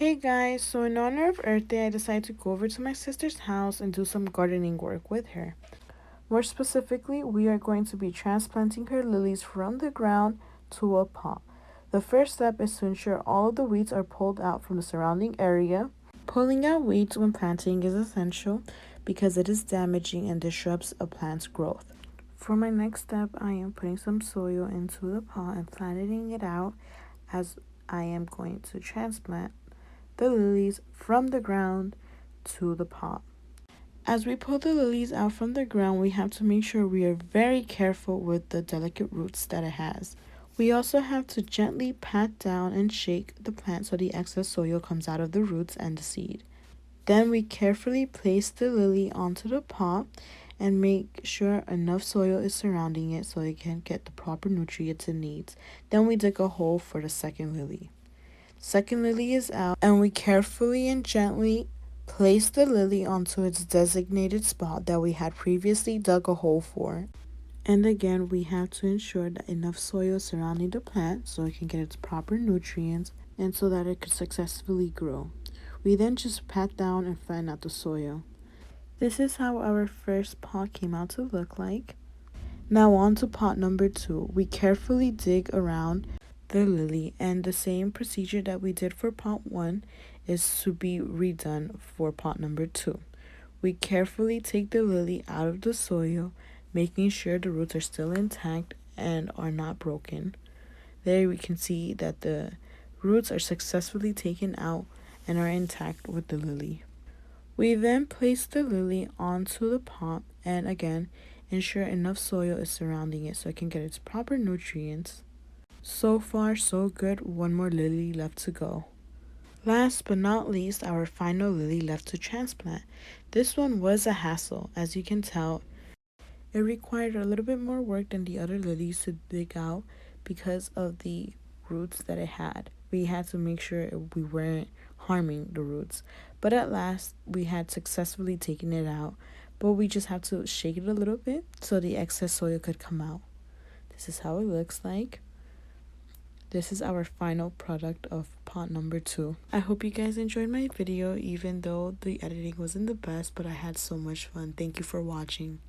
Hey guys, so in honor of Earth Day, I decided to go over to my sister's house and do some gardening work with her. More specifically, we are going to be transplanting her lilies from the ground to a pot. The first step is to ensure all of the weeds are pulled out from the surrounding area. Pulling out weeds when planting is essential because it is damaging and disrupts a plant's growth. For my next step, I am putting some soil into the pot and planting it out as I am going to transplant the lilies from the ground to the pot. As we pull the lilies out from the ground, we have to make sure we are very careful with the delicate roots that it has. We also have to gently pat down and shake the plant so the excess soil comes out of the roots and the seed. Then we carefully place the lily onto the pot and make sure enough soil is surrounding it so it can get the proper nutrients it needs. Then we dig a hole for the second lily. Second lily is out, and we carefully and gently place the lily onto its designated spot that we had previously dug a hole for. And again, we have to ensure that enough soil is surrounding the plant so it can get its proper nutrients and so that it could successfully grow. We then just pat down and flatten out the soil. This is how our first pot came out to look like. Now on to pot number 2. We carefully dig around the lily, and the same procedure that we did for pot 1 is to be redone for pot number 2. We carefully take the lily out of the soil, making sure the roots are still intact and are not broken. There we can see that the roots are successfully taken out and are intact with the lily. We then place the lily onto the pot and again ensure enough soil is surrounding it so it can get its proper nutrients. So far, so good. One more lily left to go. Last but not least, our final lily left to transplant. This one was a hassle. As you can tell, it required a little bit more work than the other lilies to dig out because of the roots that it had. We had to make sure we weren't harming the roots. But at last, we had successfully taken it out. But we just have to shake it a little bit so the excess soil could come out. This is how it looks like. This is our final product of pot number 2. I hope you guys enjoyed my video even though the editing wasn't the best, but I had so much fun. Thank you for watching.